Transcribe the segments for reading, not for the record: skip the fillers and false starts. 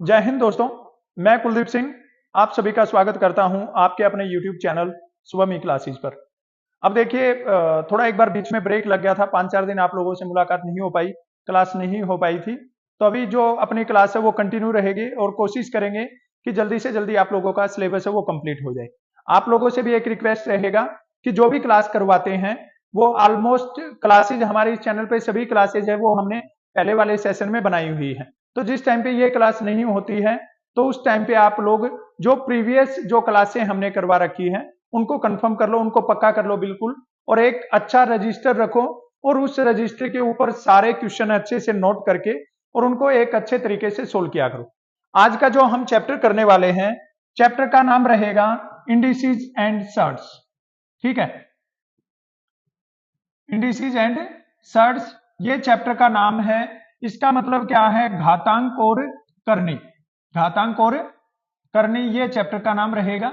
जय हिंद दोस्तों, मैं कुलदीप सिंह आप सभी का स्वागत करता हूं आपके अपने YouTube चैनल स्वमी क्लासेस पर। अब देखिए थोड़ा एक बार बीच में ब्रेक लग गया था, 5-4 दिन आप लोगों से मुलाकात नहीं हो पाई, क्लास नहीं हो पाई थी। तो अभी जो अपनी क्लास है वो कंटिन्यू रहेगी और कोशिश करेंगे कि जल्दी से जल्दी आप लोगों का सिलेबस है वो कंप्लीट हो जाए। आप लोगों से भी एक रिक्वेस्ट रहेगा कि जो भी क्लास करवाते हैं वो ऑलमोस्ट क्लासेज हमारे इस चैनल पे सभी क्लासेज है वो हमने पहले वाले सेशन में बनाई हुई है। तो जिस टाइम पे ये क्लास नहीं होती है तो उस टाइम पे आप लोग जो प्रीवियस जो क्लासें हमने करवा रखी है उनको कंफर्म कर लो, उनको पक्का कर लो बिल्कुल, और एक अच्छा रजिस्टर रखो और उस रजिस्टर के ऊपर सारे क्वेश्चन अच्छे से नोट करके और उनको एक अच्छे तरीके से सोल्व किया करो। आज का जो हम चैप्टर करने वाले हैं, चैप्टर का नाम रहेगा इंडिसेस एंड सर्ट्स। ठीक है, इंडिसेस एंड सर्ट्स ये चैप्टर का नाम है। इसका मतलब क्या है? घातांक और करनी। घातांक और करनी ये चैप्टर का नाम रहेगा।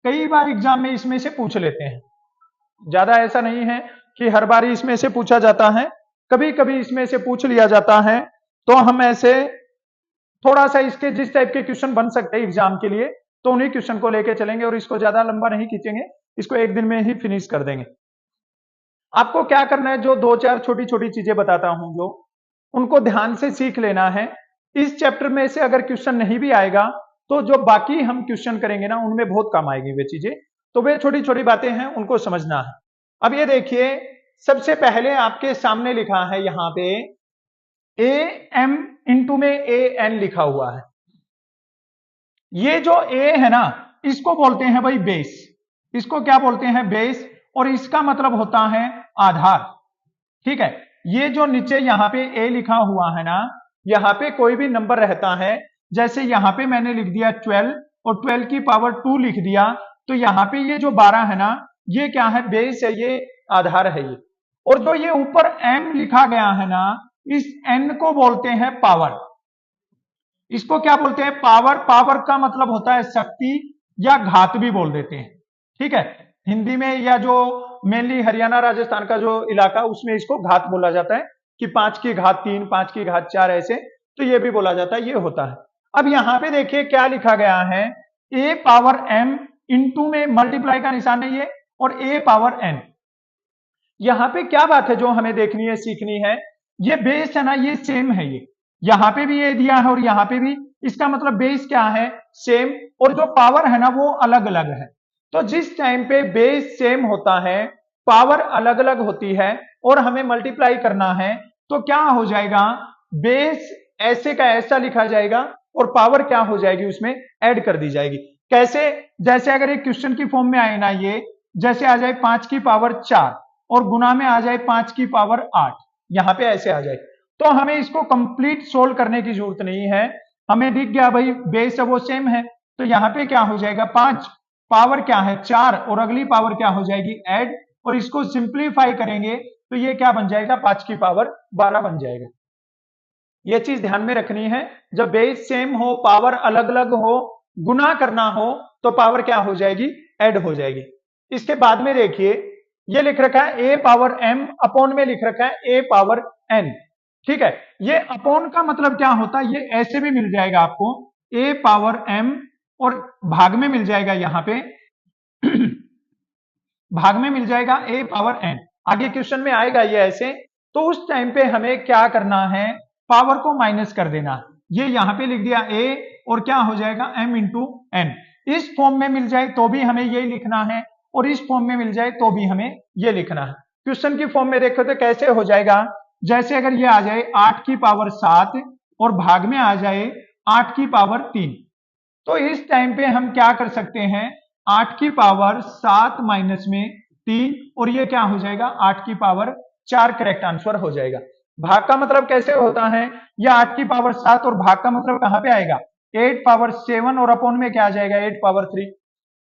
कई बार एग्जाम में इसमें से पूछ लेते हैं, ज्यादा ऐसा नहीं है कि हर बार इसमें से पूछा जाता है, कभी कभी इसमें से पूछ लिया जाता है। तो हम ऐसे थोड़ा सा इसके जिस टाइप के क्वेश्चन बन सकते हैं एग्जाम के लिए तो उन्हीं क्वेश्चन को लेके चलेंगे और इसको ज्यादा लंबा नहीं खींचेंगे, इसको एक दिन में ही फिनिश कर देंगे। आपको क्या करना है, जो 2-4 छोटी छोटी चीजें बताता हूं जो उनको ध्यान से सीख लेना है। इस चैप्टर में से अगर क्वेश्चन नहीं भी आएगा तो जो बाकी हम क्वेश्चन करेंगे ना उनमें बहुत काम आएगी वे चीजें। तो वे छोटी छोटी बातें हैं, उनको समझना है। अब ये देखिए, सबसे पहले आपके सामने लिखा है यहां पे ए एम इंटू में ए एन लिखा हुआ है। ये जो ए है ना इसको बोलते हैं भाई बेस। इसको क्या बोलते हैं? बेस। और इसका मतलब होता है आधार। ठीक है, ये जो नीचे यहां पे ए लिखा हुआ है ना, यहां पे कोई भी नंबर रहता है, जैसे यहां पे मैंने लिख दिया 12 और 12 की पावर 2 लिख दिया, तो यहां पे ये जो 12 है ना ये क्या है? बेस है, ये आधार है ये। और जो ये ऊपर एम लिखा गया है ना, इस एन को बोलते हैं पावर। इसको क्या बोलते हैं? पावर। पावर का मतलब होता है शक्ति या घात भी बोल देते हैं। ठीक है, हिंदी में या जो मेनली हरियाणा राजस्थान का जो इलाका उसमें इसको घात बोला जाता है कि 5 की घात 3, 5 की घात 4 ऐसे, तो ये भी बोला जाता है, ये होता है। अब यहां पे देखिए क्या लिखा गया है, ए पावर एम इंटू में मल्टीप्लाई का निशान है ये, और ए पावर एन। यहां पे क्या बात है जो हमें देखनी है, सीखनी है, ये बेस है ना ये सेम है, ये यहां पे भी ये दिया है और यहां पे भी, इसका मतलब बेस क्या है? सेम। और जो पावर है ना वो अलग अलग है। तो जिस टाइम पे बेस सेम होता है, पावर अलग अलग होती है और हमें मल्टीप्लाई करना है, तो क्या हो जाएगा? बेस ऐसे का ऐसा लिखा जाएगा और पावर क्या हो जाएगी? उसमें ऐड कर दी जाएगी। कैसे? जैसे अगर एक क्वेश्चन की फॉर्म में आए ना, ये जैसे आ जाए 5 की पावर 4 और गुना में आ जाए 5 की पावर 8, यहां पे ऐसे आ जाए, तो हमें इसको कंप्लीट सोल्व करने की जरूरत नहीं है। हमें दिख गया भाई बेस है वो सेम है, तो यहां पे क्या हो जाएगा? 5 पावर क्या है? 4, और अगली पावर क्या हो जाएगी? ऐड। और इसको सिंप्लीफाई करेंगे तो ये क्या बन जाएगा? 5 की पावर 12 बन जाएगा। ये चीज ध्यान में रखनी है, जब बेस सेम हो, पावर अलग अलग हो, गुना करना हो, तो पावर क्या हो जाएगी? ऐड हो जाएगी। इसके बाद में देखिए ये लिख रखा है ए पावर एम, अपॉन में लिख रखा है ए पावर एन। ठीक है, ये अपॉन का मतलब क्या होता है? ये ऐसे भी मिल जाएगा आपको, ए पावर एम, और भाग में मिल जाएगा यहां पे भाग में मिल जाएगा ए पावर एन। आगे क्वेश्चन में आएगा ये ऐसे। तो उस टाइम पे हमें क्या करना है? पावर को माइनस कर देना। ये यहां पे लिख दिया ए, और क्या हो जाएगा? M into N. इस फॉर्म में मिल जाए तो भी हमें ये लिखना है, और इस फॉर्म में मिल जाए तो भी हमें ये लिखना है। क्वेश्चन की फॉर्म में देखो तो कैसे हो जाएगा? जैसे अगर ये आ जाए 8 की पावर 7 और भाग में आ जाए 8 की पावर 3, तो इस टाइम पे हम क्या कर सकते हैं? 8 की पावर 7 माइनस में 3, और ये क्या हो जाएगा? 8 की पावर 4 करेक्ट आंसर हो जाएगा। भाग का मतलब कैसे होता है? ये 8 की पावर 7 और भाग का मतलब कहां पे आएगा? 8 पावर 7 और अपॉन में क्या आ जाएगा? 8 पावर 3।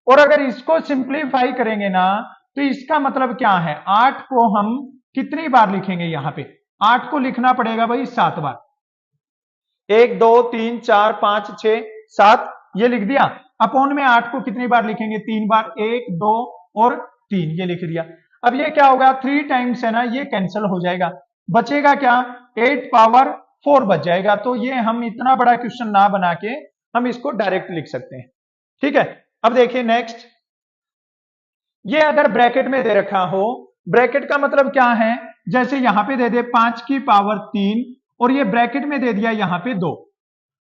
और अगर इसको सिंप्लीफाई करेंगे ना तो इसका मतलब क्या है? 8 को हम कितनी बार लिखेंगे? यहां पे 8 को लिखना पड़ेगा भाई 7 बार। 1 2 3 4 5 6 7, ये लिख दिया। अपॉन में 8 को कितनी बार लिखेंगे? 3 बार। 1 2 और 3, ये लिख दिया। अब ये क्या होगा? 3 टाइम्स है ना, ये कैंसिल हो जाएगा। बचेगा क्या? 8 पावर 4 बच जाएगा। तो ये हम इतना बड़ा क्वेश्चन ना बना के हम इसको डायरेक्ट लिख सकते हैं। ठीक है, अब देखिए नेक्स्ट, ये अगर ब्रैकेट में दे रखा हो, ब्रैकेट का मतलब क्या है, जैसे यहां पे दे दे 5 की पावर 3 और ये ब्रैकेट में दे दिया यहां पे 2,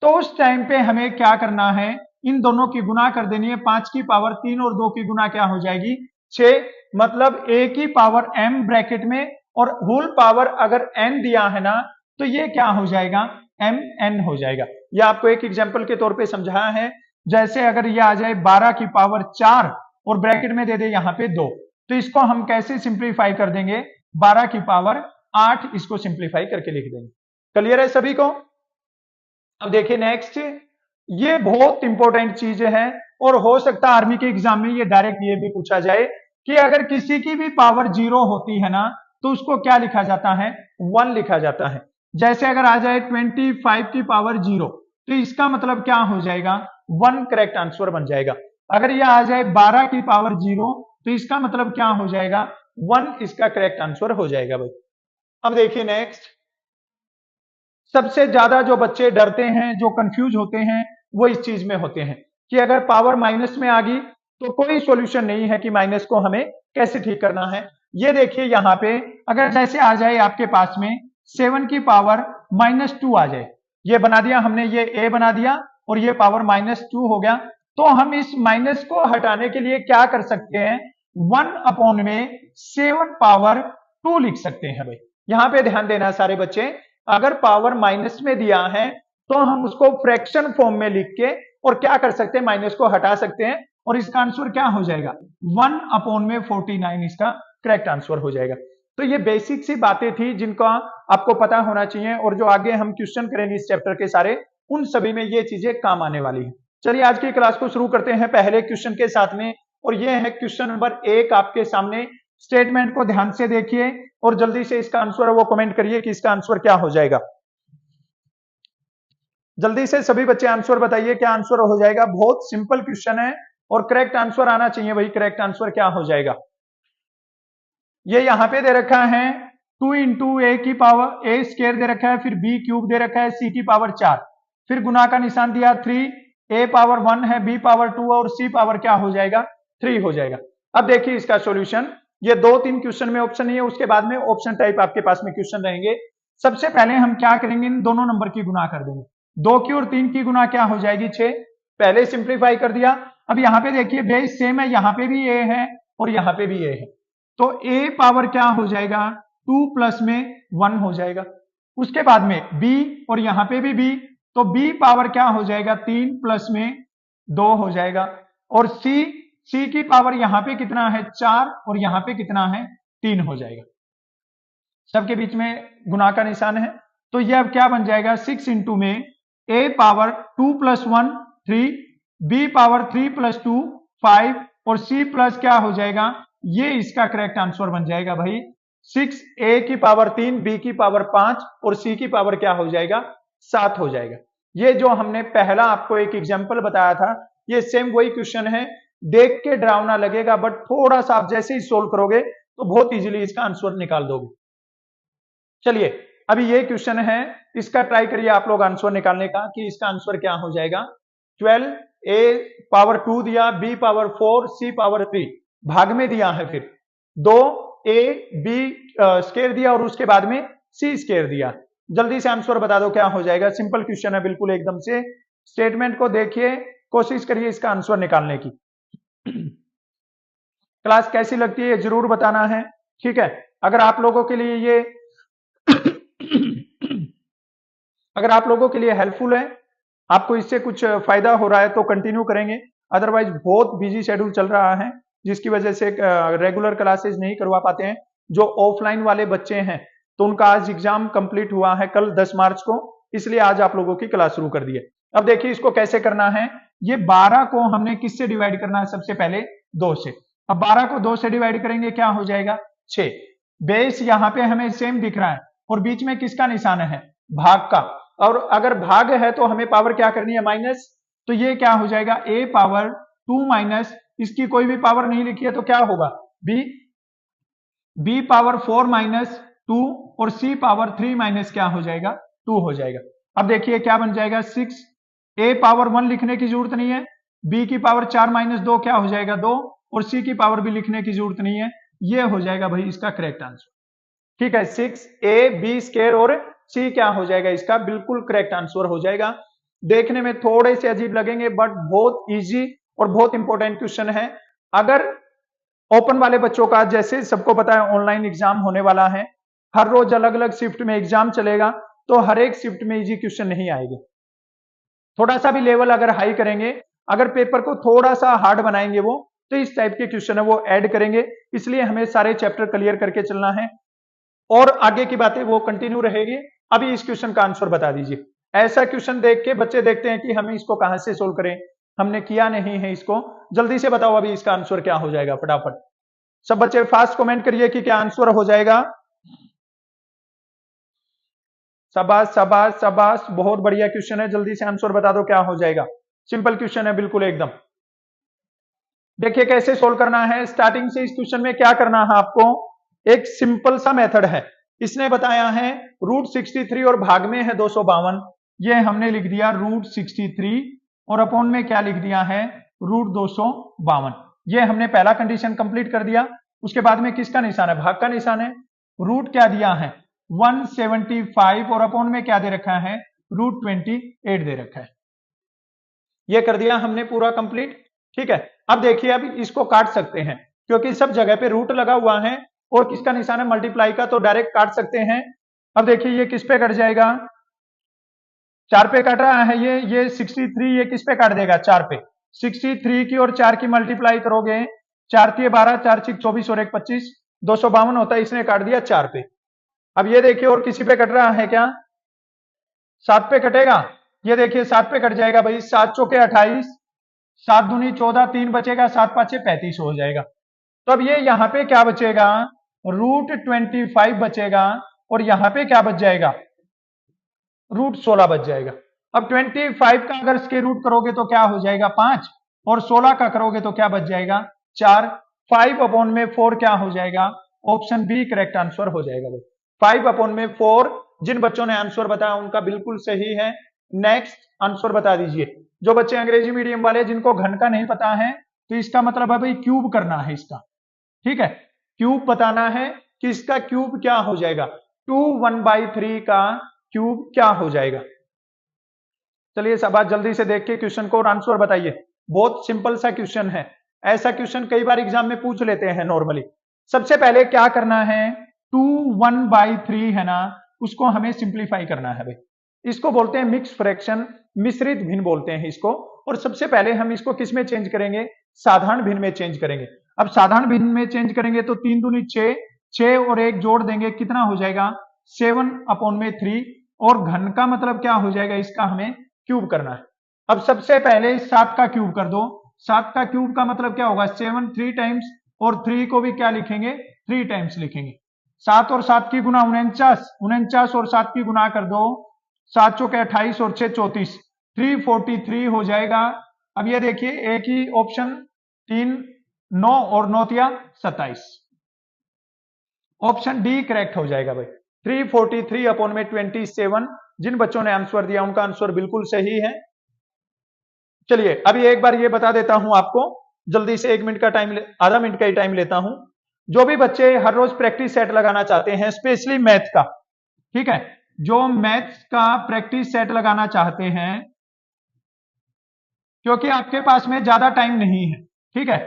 तो उस टाइम पे हमें क्या करना है, इन दोनों की गुना कर देनी है। 5 की पावर 3 और 2 की गुना क्या हो जाएगी, 6, मतलब a की पावर m ब्रैकेट में और होल पावर अगर n दिया है ना, तो ये क्या हो जाएगा, mn हो जाएगा। ये आपको एक एग्जांपल के तौर पे समझाया है। जैसे अगर ये आ जाए 12 की पावर 4 और ब्रैकेट में दे दे यहां पे 2, तो इसको हम कैसे सिंप्लीफाई कर देंगे, 12 की पावर 8 इसको सिंप्लीफाई करके लिख देंगे। क्लियर है सभी को। अब देखिए नेक्स्ट, ये बहुत इंपॉर्टेंट चीज है और हो सकता है आर्मी के एग्जाम में ये डायरेक्ट ये भी पूछा जाए कि अगर किसी की भी पावर 0 होती है ना, तो उसको क्या लिखा जाता है, 1 लिखा जाता है। जैसे अगर आ जाए 25 की पावर 0, तो इसका मतलब क्या हो जाएगा, 1 करेक्ट आंसर बन जाएगा। अगर यह आ जाए 12 की पावर 0, तो इसका मतलब क्या हो जाएगा, 1 इसका करेक्ट आंसर हो जाएगा भाई। अब देखिए नेक्स्ट, सबसे ज्यादा जो बच्चे डरते हैं, जो कंफ्यूज होते हैं, वो इस चीज में होते हैं कि अगर पावर माइनस में आ गई तो कोई सॉल्यूशन नहीं है कि माइनस को हमें कैसे ठीक करना है। ये देखिए यहां पे अगर जैसे आ जाए आपके पास में 7 की पावर -2 आ जाए, ये बना दिया हमने, ये a बना दिया और ये पावर -2 हो गया, तो हम इस माइनस को हटाने के लिए क्या कर सकते हैं, 1 में 7 पावर 2 लिख सकते हैं भाई। यहां पे ध्यान देना सारे बच्चे, अगर पावर माइनस में दिया है तो हम उसको फ्रैक्शन फॉर्म में लिख के और क्या कर सकते हैं, माइनस को हटा सकते हैं और इसका आंसर क्या हो जाएगा, 1/49 इसका करेक्ट आंसर हो जाएगा। तो ये बेसिक सी बातें थी जिनका आपको पता होना चाहिए और जो आगे हम क्वेश्चन करेंगे इस चैप्टर के सारे, उन सभी में ये चीजें काम आने वाली है। चलिए आज की क्लास को शुरू करते हैं पहले क्वेश्चन के साथ में, और ये है क्वेश्चन नंबर 1 आपके सामने। स्टेटमेंट को ध्यान से देखिए और जल्दी से इसका आंसर है वो कमेंट करिए कि इसका आंसर क्या हो जाएगा। जल्दी से सभी बच्चे आंसर बताइए क्या आंसर हो जाएगा। बहुत सिंपल क्वेश्चन है और करेक्ट आंसर आना चाहिए भाई। करेक्ट आंसर क्या हो जाएगा, ये यहां पे दे रखा है 2 इंटू ए की पावर ए स्क्वायर दे रखा है, फिर बी क्यूब दे रखा है, सी की पावर 4, फिर गुना का निशान दिया 3, ए पावर 1 है, बी पावर 2 और सी पावर क्या हो जाएगा, 3 हो जाएगा। अब देखिए इसका सॉल्यूशन, ये 2-3 क्वेश्चन में ऑप्शन नहीं है, उसके बाद में ऑप्शन टाइप आपके पास में क्वेश्चन रहेंगे। सबसे पहले हम क्या करेंगे, इन दोनों नंबर की गुना कर देंगे। 2 की और 3 की गुना क्या हो जाएगी, 6, पहले सिंप्लीफाई कर दिया। अब यहां पे देखिए बेस सेम है, यहां पे भी ए है और यहां पे भी ए है, तो a पावर क्या हो जाएगा, 2 प्लस में 1 हो जाएगा। उसके बाद में b और यहां पे भी b, तो b पावर क्या हो जाएगा, 3 प्लस में 2 हो जाएगा। और c की पावर यहां पे कितना है, 4 और यहां पे कितना है, 3 हो जाएगा। सबके बीच में गुना का निशान है, तो यह अब क्या बन जाएगा, 6 इंटू में a power 2 plus 1 3, b power 3 plus 2 5 और c प्लस क्या हो जाएगा, ये इसका करेक्ट आंसर बन जाएगा भाई 6, a की पावर 3, b की पावर 5 और c की पावर क्या हो जाएगा, 7 हो जाएगा। ये जो हमने पहला आपको एक एग्जांपल बताया था, ये सेम वही क्वेश्चन है। देख के डरावना लगेगा बट थोड़ा सा आप जैसे ही सोल्व करोगे तो बहुत इजीली इसका आंसर निकाल दोगे। चलिए अभी ये क्वेश्चन है, इसका ट्राई करिए आप लोग आंसर निकालने का कि इसका आंसर क्या हो जाएगा। 12, a पावर 2 दिया, b पावर 4, c पावर 3, भाग में दिया है, फिर 2 a b स्क्वायर दिया और उसके बाद में c स्क्वायर दिया। जल्दी से आंसर बता दो क्या हो जाएगा। सिंपल क्वेश्चन है बिल्कुल एकदम से। स्टेटमेंट को देखिए, कोशिश करिए इसका आंसर निकालने की। क्लास कैसी लगती है जरूर बताना है, ठीक है। अगर आप लोगों के लिए ये अगर आप लोगों के लिए हेल्पफुल है, आपको इससे कुछ फायदा हो रहा है तो कंटिन्यू करेंगे, अदरवाइज बहुत बिजी शेड्यूल चल रहा है जिसकी वजह से रेगुलर क्लासेस नहीं करवा पाते हैं। जो ऑफलाइन वाले बच्चे हैं तो उनका आज एग्जाम कंप्लीट हुआ है कल 10 मार्च को, इसलिए आज आप लोगों की क्लास शुरू कर दी है। अब देखिए इसको कैसे करना है, ये 12 को हमने किससे डिवाइड करना है, सबसे पहले 2 से। अब 12 को 2 से डिवाइड करेंगे क्या हो जाएगा, 6। बेस यहां पे हमें सेम दिख रहा है और बीच में किसका निशान है, भाग का, और अगर भाग है तो हमें पावर क्या करनी है, माइनस। तो ये क्या हो जाएगा, a पावर 2 माइनस, इसकी कोई भी पावर नहीं लिखी है तो क्या होगा, b पावर 4 माइनस 2 और c पावर 3 माइनस क्या हो जाएगा 2 हो जाएगा। अब देखिए क्या बन जाएगा, 6 a पावर 1 लिखने की जरूरत नहीं है, b की पावर 4 माइनस 2 क्या हो जाएगा 2, और c की पावर भी लिखने की जरूरत नहीं है। ये हो जाएगा भाई इसका करेक्ट आंसर। ठीक है, 6ab स्क्वायर और c क्या हो जाएगा इसका बिल्कुल करेक्ट आंसर हो जाएगा। देखने में थोड़े से अजीब लगेंगे बट बहुत इजी और बहुत इंपॉर्टेंट क्वेश्चन है। अगर ओपन वाले बच्चों का जैसे सबको पता है ऑनलाइन एग्जाम होने वाला है, हर रोज अलग अलग शिफ्ट में एग्जाम चलेगा, तो हर एक शिफ्ट में इजी क्वेश्चन नहीं आएंगे। थोड़ा सा भी लेवल अगर हाई करेंगे, अगर पेपर को थोड़ा सा हार्ड बनाएंगे वो, तो इस टाइप के क्वेश्चन है वो ऐड करेंगे। इसलिए हमें सारे चैप्टर क्लियर करके चलना है और आगे की बातें वो कंटिन्यू रहेगी। अभी इस क्वेश्चन का आंसर बता दीजिए। ऐसा क्वेश्चन देख के बच्चे देखते हैं कि हमें इसको कहां से सोल्व करें, हमने किया नहीं है इसको। जल्दी से बताओ अभी इसका आंसर क्या हो जाएगा, फटाफट सब बच्चे फास्ट कमेंट करिए कि क्या आंसर हो जाएगा। शाबाश शाबाश शाबाश, बहुत बढ़िया क्वेश्चन है, जल्दी से आंसर बता दो क्या हो जाएगा। सिंपल क्वेश्चन है बिल्कुल एकदम। देखिए कैसे सोल्व करना है, स्टार्टिंग से इस क्वेश्चन में क्या करना है आपको, एक सिंपल सा मेथड है। इसने बताया है √63 और भाग में है 252, ये हमने लिख दिया √63 और अपॉन में क्या लिख दिया है √252। ये हमने पहला कंडीशन कंप्लीट कर दिया। उसके बाद में किसका निशान है, भाग का निशान है। रूट क्या दिया है 175 और अपॉन में क्या दे रखा है √28 दे रखा है। ये कर दिया हमने पूरा कंप्लीट। ठीक है, अब देखिए अब इसको काट सकते हैं क्योंकि सब जगह पे रूट लगा हुआ है और किसका निशान है मल्टीप्लाई का, तो डायरेक्ट काट सकते हैं। अब देखिए ये किस पे कट जाएगा, 4 पे कट रहा है ये 63, ये किस पे काट देगा 4 पे। 63 की और 4 की मल्टीप्लाई करोगे, 4 3 12, 4 6 24 और 1 25, 252 होता है, इसने काट दिया 4 पे। अब ये देखिए और किसी पे कट रहा है क्या, 7 पे कटेगा, ये देखिए 7 पे कट जाएगा भाई, 7 चौके 28, 7 दूनी 14, 3 बचेगा, 7 पांचे 35 हो जाएगा। तो अब ये यहाँ पे क्या बचेगा √25 बचेगा और यहाँ पे क्या बच जाएगा √16 बच जाएगा। अब 25 का अगर स्क्वायर रूट करोगे तो क्या हो जाएगा 5 और 16 का करोगे तो क्या बच जाएगा 4। 5 अपॉन में 4 क्या हो जाएगा, ऑप्शन बी करेक्ट आंसर हो जाएगा भाई। 5 अपॉन में 4, जिन बच्चों ने आंसर बताया उनका बिल्कुल सही है। नेक्स्ट आंसर बता दीजिए। जो बच्चे अंग्रेजी मीडियम वाले जिनको घन का नहीं पता है, तो इसका मतलब है भाई क्यूब करना है इसका। ठीक है, क्यूब बताना है कि इसका क्यूब क्या हो जाएगा, 2 1/3 का क्यूब क्या हो जाएगा। चलिए सब बात जल्दी से देख के क्वेश्चन को और आंसर बताइए। बहुत सिंपल सा क्वेश्चन है, ऐसा क्वेश्चन कई बार एग्जाम में पूछ लेते हैं नॉर्मली। सबसे पहले क्या करना है, 2 1/3 है ना, उसको हमें सिंप्लीफाई करना है भाई। इसको बोलते हैं मिक्स फ्रैक्शन, मिश्रित भिन्न बोलते हैं इसको। और सबसे पहले हम इसको किस में चेंज करेंगे, साधारण भिन्न में चेंज करेंगे। अब साधारण भिन्न में चेंज करेंगे तो 3 दूनी 6, 6 और 1 जोड़ देंगे, कितना हो जाएगा 7 अपॉन में 3, और घन का मतलब क्या हो जाएगा इसका हमें क्यूब करना है। अब सबसे पहले 7 का क्यूब कर दो, 7 का क्यूब का मतलब क्या होगा 7 3 टाइम्स, और 3 को भी क्या लिखेंगे 3 टाइम्स लिखेंगे। 7 और 7 की गुना 49, 49 और 7 की गुना कर दो, 7 चौके 28 और 6 34, 343 हो जाएगा। अब ये देखिए एक ही ऑप्शन 3 9 और 9 तिया 27, ऑप्शन डी करेक्ट हो जाएगा भाई। 343 अपॉन में 27, जिन बच्चों ने आंसर दिया उनका आंसर बिल्कुल सही है। चलिए अभी एक बार ये बता देता हूं आपको जल्दी से, 1 मिनट का टाइम, आधा मिनट का ही टाइम लेता हूं। जो भी बच्चे हर रोज प्रैक्टिस सेट लगाना चाहते हैं, स्पेशली मैथ का, ठीक है, जो मैथ्स का प्रैक्टिस सेट लगाना चाहते हैं, क्योंकि आपके पास में ज्यादा टाइम नहीं है, ठीक है,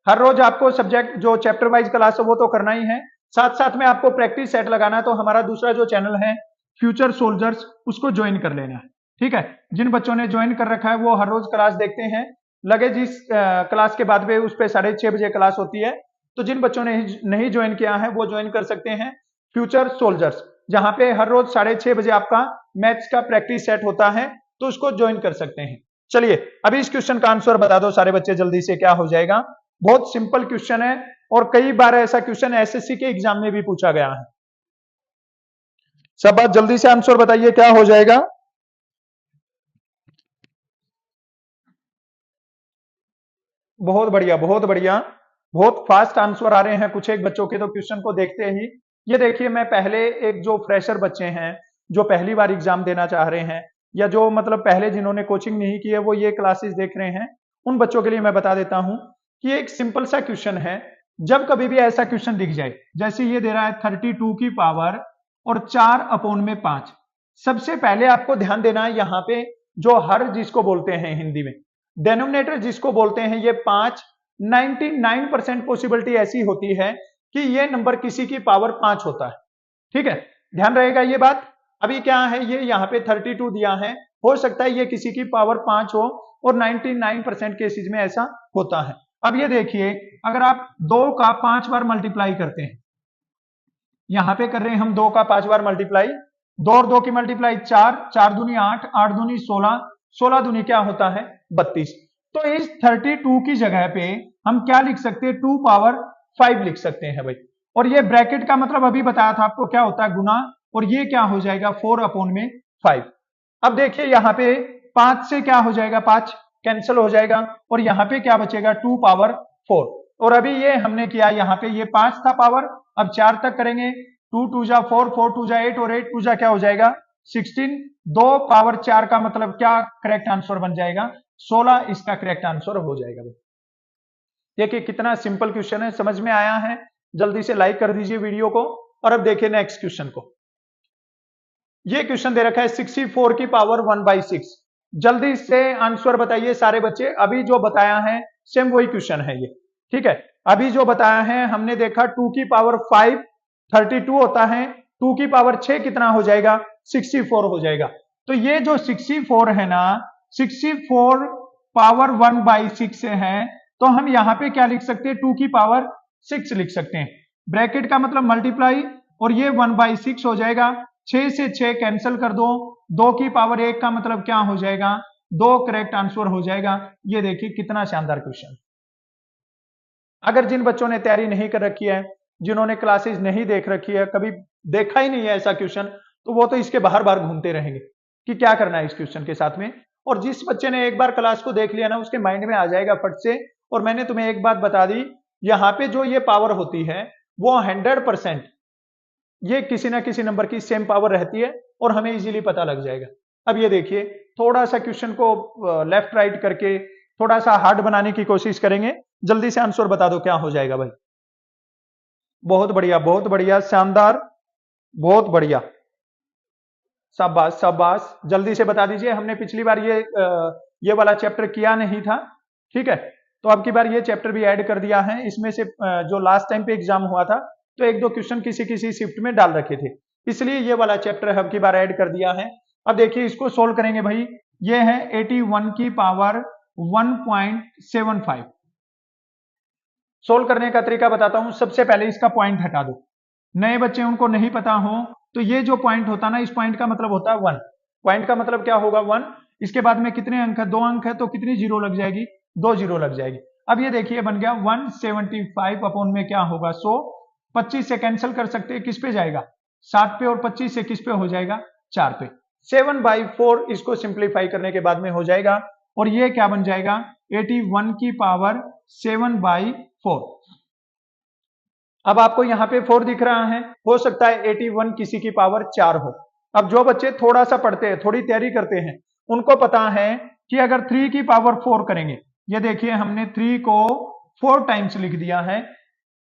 हर रोज आपको सब्जेक्ट जो चैप्टर वाइज क्लास है वो तो करना ही है, साथ साथ में आपको प्रैक्टिस सेट लगाना है। तो हमारा दूसरा जो चैनल है फ्यूचर सोल्जर्स, उसको ज्वाइन कर लेना है। ठीक है, जिन बच्चों ने ज्वाइन कर रखा है वो हर रोज क्लास देखते हैं, लगे जिस क्लास के बाद में उस पर 6:30 बजे क्लास होती है। तो जिन बच्चों ने नहीं ज्वाइन किया है वो ज्वाइन कर सकते हैं फ्यूचर सोल्जर्स, जहां पे हर रोज 6:30 बजे आपका मैथ्स का प्रैक्टिस सेट होता है, तो उसको ज्वाइन कर सकते हैं। चलिए अभी इस क्वेश्चन का आंसर बता दो सारे बच्चे जल्दी से, क्या हो जाएगा। बहुत सिंपल क्वेश्चन है और कई बार ऐसा क्वेश्चन एसएससी के एग्जाम में भी पूछा गया है। सब बात जल्दी से आंसर बताइए क्या हो जाएगा। बहुत बढ़िया बहुत बढ़िया, बहुत फास्ट आंसर आ रहे हैं कुछ एक बच्चों के, तो क्वेश्चन को देखते ही। ये देखिए मैं पहले एक जो फ्रेशर बच्चे हैं जो पहली बार एग्जाम देना चाह रहे हैं या जो मतलब पहले जिन्होंने कोचिंग नहीं की है वो ये क्लासेस देख रहे हैं, उन बच्चों के लिए मैं बता देता हूं कि एक सिंपल सा क्वेश्चन है। जब कभी भी ऐसा क्वेश्चन दिख जाए, जैसे ये दे रहा है 32 की पावर और 4/5, सबसे पहले आपको ध्यान देना है यहाँ पे जो हर जिसको बोलते हैं हिंदी में, डेनोमिनेटर जिसको बोलते हैं, ये 5, 99% पॉसिबिलिटी ऐसी होती है कि ये नंबर किसी की पावर 5 होता है। ठीक है, ध्यान रहेगा ये बात। अभी क्या है, ये यहाँ पे 32 दिया है, हो सकता है ये किसी की पावर 5 हो और 99% केसेस में ऐसा होता है। अब ये देखिए, अगर आप 2 का 5 बार मल्टीप्लाई करते हैं, यहां पे कर रहे हैं हम 2 का 5 बार मल्टीप्लाई, 2 और 2 की मल्टीप्लाई 4, 4 दूनी 8, 8 दूनी 16, 16 दूनी क्या होता है 32। तो इस 32 की जगह पे हम क्या लिख सकते हैं, 2 पावर 5 लिख सकते हैं भाई। और ये ब्रैकेट का मतलब अभी बताया था आपको क्या होता है, गुना, और ये क्या हो जाएगा 4/5। अब देखिए यहाँ पे 5 से क्या हो जाएगा, 5 कैंसिल हो जाएगा और यहाँ पे क्या बचेगा 2 पावर 4। और अभी ये हमने किया, यहाँ पे ये 5 था पावर, अब 4 तक करेंगे, 2 2 जा 4, 4 2 जा 8 और 8 2 जा क्या हो जाएगा 16। 2 पावर 4 का मतलब क्या करेक्ट आंसर बन जाएगा 16, इसका करेक्ट आंसर हो जाएगा। देखिए कितना सिंपल क्वेश्चन है, समझ में आया है? जल्दी से लाइक कर दीजिए वीडियो को। और अब देखिए नेक्स्ट क्वेश्चन को। ये क्वेश्चन दे रखा है 64 की पावर 1/6। जल्दी से आंसर बताइए सारे बच्चे। अभी जो बताया है सेम वही क्वेश्चन है ये, ठीक है। अभी जो बताया है हमने देखा 2 की पावर 5 32 होता है, 2 की पावर 6 कितना हो जाएगा 64 हो जाएगा। तो ये जो 64 है ना, 64 पावर 1/6 है, तो हम यहां पे क्या लिख सकते हैं 2 की पावर 6 लिख सकते हैं। ब्रैकेट का मतलब मल्टीप्लाई और ये 1/6 हो जाएगा, 6 से 6 कैंसिल कर दो, 2 की पावर 1 का मतलब क्या हो जाएगा 2, करेक्ट आंसर हो जाएगा। ये देखिए कितना शानदार क्वेश्चन। अगर जिन बच्चों ने तैयारी नहीं कर रखी है, जिन्होंने क्लासेस नहीं देख रखी है, कभी देखा ही नहीं है ऐसा क्वेश्चन, तो वो तो इसके बाहर बाहर घूमते रहेंगे कि क्या करना है इस क्वेश्चन के साथ में। और जिस बच्चे ने एक बार क्लास को देख लिया ना, उसके माइंड में आ जाएगा फट से। और मैंने तुम्हें एक बात बता दी, यहां पे जो ये पावर होती है वो 100% ये किसी ना किसी नंबर की सेम पावर रहती है और हमें इजीली पता लग जाएगा। अब ये देखिए, थोड़ा सा क्वेश्चन को लेफ्ट राइट करके थोड़ा सा हार्ड बनाने की कोशिश करेंगे। जल्दी से आंसर बता दो क्या हो जाएगा भाई। बहुत बढ़िया, बहुत बढ़िया, शानदार, बहुत बढ़िया, शाबाश शाबाश। जल्दी से बता दीजिए, हमने पिछली बार ये वाला चैप्टर किया नहीं था, ठीक है। तो अब की बार ये चैप्टर भी ऐड कर दिया है। इसमें से जो लास्ट टाइम पे एग्जाम हुआ था तो 1-2 क्वेश्चन किसी किसी शिफ्ट में डाल रखे थे, इसलिए ये वाला चैप्टर अब की बार ऐड कर दिया है। अब देखिए इसको सोल्व करेंगे भाई। ये है 81 की पावर 1.75। सोल्व करने का तरीका बताता हूं। सबसे पहले इसका पॉइंट हटा दो, नए बच्चे उनको नहीं पता हो तो ये जो पॉइंट होता ना, इस पॉइंट का मतलब होता है 1। पॉइंट का मतलब क्या होगा 1। इसके बाद में कितने अंक है, 2 अंक है, तो कितनी जीरो लग जाएगी 2 जीरो लग जाएगी। अब ये देखिए बन गया 175 अपॉन में क्या होगा 100। 25 से कैंसिल कर सकते हैं, किस पे जाएगा 7 पे, और 25 से किस पे हो जाएगा 4 पे। 7/4 इसको सिंप्लीफाई करने के बाद में हो जाएगा और ये क्या बन जाएगा 81 की पावर 7/4। अब आपको यहाँ पे 4 दिख रहा है, हो सकता है 81 किसी की पावर 4 हो। अब जो बच्चे थोड़ा सा पढ़ते हैं, थोड़ी तैयारी करते हैं, उनको पता है कि अगर 3 की पावर 4 करेंगे, ये देखिए हमने 3 को 4 टाइम्स लिख दिया है।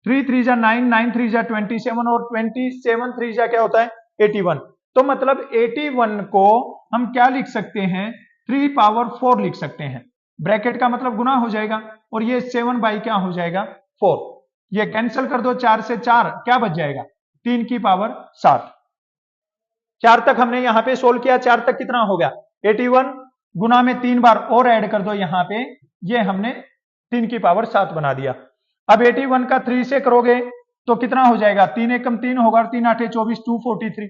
3 3 जा 9, 9 3 जा 27 और 27 3 जा क्या होता है 81। तो मतलब 81 को हम क्या लिख सकते हैं 3 पावर 4 लिख सकते हैं। ब्रैकेट का मतलब गुना हो जाएगा और ये 7 बाई क्या हो जाएगा 4। ये कैंसिल कर दो, 4 से 4 क्या बच जाएगा 3 की पावर 7। 4 तक हमने यहां पे सोल्व किया, 4 तक कितना हो गया 81, गुना में 3 बार और ऐड कर दो यहां पे, ये हमने 3 की पावर 7 बना दिया। अब 81 का 3 से करोगे तो कितना हो जाएगा 3 एकम 3 होगा और 3 8 24, 243।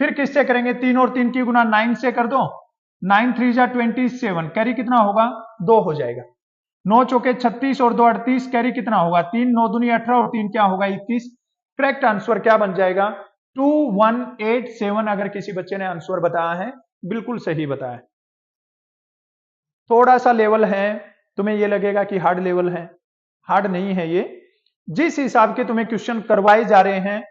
फिर किससे करेंगे 3 और 3 की गुना 9 से कर दो, 9 3 जा 27, कैरी कितना होगा 2 हो जाएगा। 9 चौके 36 और 2 38, कैरी कितना होगा 3, 9 दूनी 18 और 3 क्या होगा 21। करेक्ट आंसर क्या बन जाएगा 2187। अगर किसी बच्चे ने आंसर बताया है, बिल्कुल सही बताया। थोड़ा सा लेवल है, तुम्हें ये लगेगा कि हार्ड लेवल है, हार्ड नहीं है ये। जिस हिसाब के तुम्हें क्वेश्चन करवाए जा रहे हैं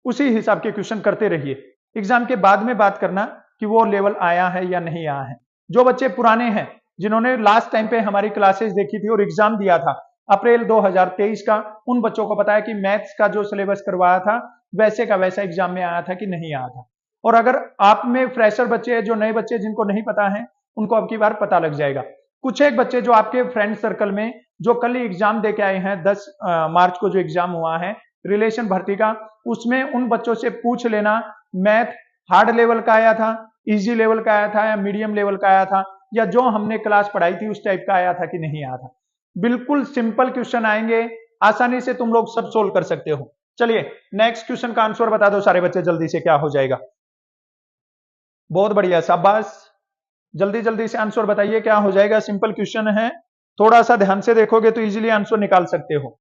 उसी हिसाब के क्वेश्चन करते रहिए। एग्जाम के बाद में बात करना कि वो लेवल आया है या नहीं आया है। जो बच्चे पुराने हैं, जिन्होंने लास्ट टाइम पे हमारी क्लासेस देखी थी और एग्जाम दिया था अप्रैल 2023 का, उन बच्चों को पता है कि मैथ्स का जो सिलेबस करवाया था वैसे का वैसा एग्जाम में आया था कि नहीं आया था। और अगर आप में फ्रेशर बच्चे हैं, जो नए बच्चे जिनको नहीं पता है, उनको अब की बार पता लग जाएगा। कुछ एक बच्चे जो आपके फ्रेंड सर्कल में जो कल ही एग्जाम दे के आए हैं, 10 मार्च को जो एग्जाम हुआ है रिलेशन भर्ती का, उसमें उन बच्चों से पूछ लेना मैथ हार्ड लेवल का आया था, इजी लेवल का आया था या मीडियम लेवल का आया था, या जो हमने क्लास पढ़ाई थी उस टाइप का आया था कि नहीं आया था। बिल्कुल सिंपल क्वेश्चन आएंगे, आसानी से तुम लोग सब सोल्व कर सकते हो। चलिए नेक्स्ट क्वेश्चन का आंसर बता दो सारे बच्चे जल्दी से, क्या हो जाएगा। बहुत बढ़िया, शाबाश, जल्दी जल्दी से आंसर बताइए क्या हो जाएगा। सिंपल क्वेश्चन है, थोड़ा सा ध्यान से देखोगे तो इजीली आंसर निकाल सकते हो।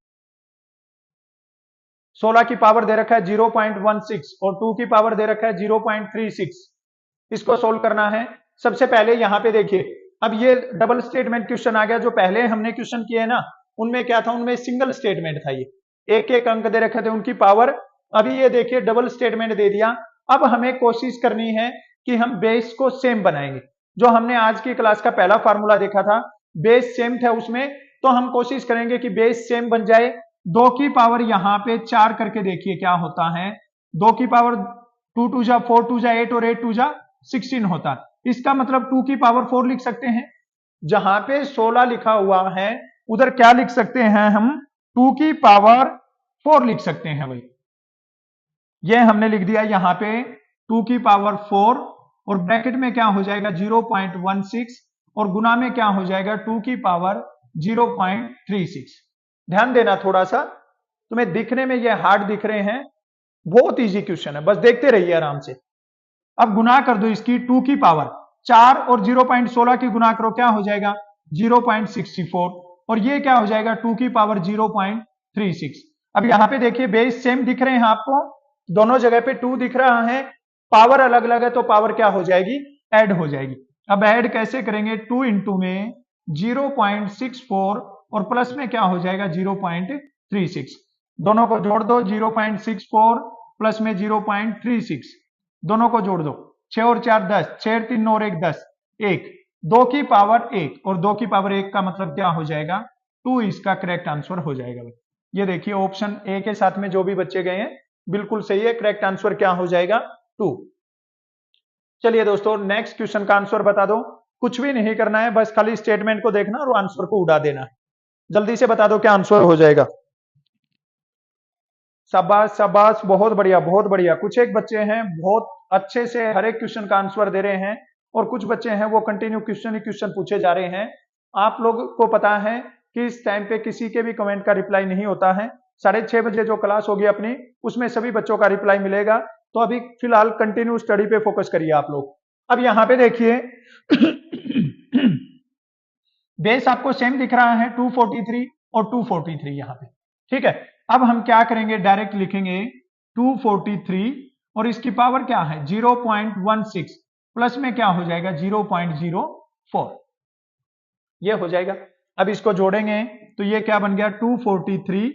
16 की पावर दे रखा है 0.16 और 2 की पावर दे रखा है 0.36। इसको सोल्व करना है। सबसे पहले यहां पे देखिए, अब ये डबल स्टेटमेंट क्वेश्चन आ गया। जो पहले हमने क्वेश्चन किए ना उनमें क्या था, उनमें सिंगल स्टेटमेंट था, ये एक एक अंक दे रखे थे उनकी पावर। अभी ये देखिए डबल स्टेटमेंट दे दिया। अब हमें कोशिश करनी है कि हम बेस को सेम बनाएंगे। जो हमने आज की क्लास का पहला फार्मूला देखा था बेस सेम था उसमें, तो हम कोशिश करेंगे कि बेस सेम बन जाए। 2 की पावर यहां पे 4 करके देखिए क्या होता है। 2 की पावर 2 2 जा 4 2 जा 8 और 8 2 जा 16 होता है। इसका मतलब 2 की पावर 4 लिख सकते हैं। जहां पे 16 लिखा हुआ है उधर क्या लिख सकते हैं हम, 2 की पावर 4 लिख सकते हैं भाई। ये हमने लिख दिया यहां पे 2 की पावर 4 और ब्रैकेट में क्या हो जाएगा 0.16 और गुना में क्या हो जाएगा 2 की पावर 0.36। ध्यान देना थोड़ा सा, तुम्हें दिखने में ये हार्ड दिख रहे हैं, बहुत इजी क्वेश्चन है, बस देखते रहिए आराम से। अब गुना कर दो इसकी 2 की पावर 4 और 0.16 की गुना करो, क्या हो जाएगा 0.64 और ये क्या हो जाएगा 2 की पावर 0.36। अब यहां पे देखिए बेस सेम दिख रहे हैं आपको, दोनों जगह पे 2 दिख रहा है, पावर अलग अलग है तो पावर क्या हो जाएगी, ऐड हो जाएगी। अब ऐड कैसे करेंगे, 2 इंटू में 0.64 और प्लस में क्या हो जाएगा 0.36। दोनों को जोड़ दो, 0.64 प्लस में 0.36, दोनों को जोड़ दो, 6 और 4 10, 6 3 और 1 10, 1 2 की पावर 1 और 2 की पावर 1 का मतलब क्या हो जाएगा 2। इसका करेक्ट आंसर हो जाएगा। ये देखिए ऑप्शन ए के साथ में जो भी बच्चे गए हैं बिल्कुल सही है, करेक्ट आंसर क्या हो जाएगा 2। चलिए दोस्तों नेक्स्ट क्वेश्चन का आंसर बता दो। कुछ भी नहीं करना है, बस खाली स्टेटमेंट को देखना और आंसर को उड़ा देना है। जल्दी से बता दो क्या आंसर हो जाएगा। शाबाश शाबाश, बहुत बढ़िया बहुत बढ़िया। कुछ एक बच्चे हैं बहुत अच्छे से हर एक क्वेश्चन का आंसर दे रहे हैं और कुछ बच्चे हैं वो कंटिन्यू क्वेश्चन ही क्वेश्चन पूछे जा रहे हैं। आप लोग को पता है कि इस टाइम पे किसी के भी कमेंट का रिप्लाई नहीं होता है। 6:30 बजे जो क्लास होगी अपनी उसमें सभी बच्चों का रिप्लाई मिलेगा। तो अभी फिलहाल कंटिन्यू स्टडी पे फोकस करिए आप लोग। अब यहाँ पे देखिए बेस आपको सेम दिख रहा है 243 और 243 यहाँ पे, ठीक है। अब हम क्या करेंगे, डायरेक्ट लिखेंगे 243 और इसकी पावर क्या है 0.16 प्लस में क्या हो जाएगा 0.04, ये हो जाएगा। अब इसको जोड़ेंगे तो ये क्या बन गया 243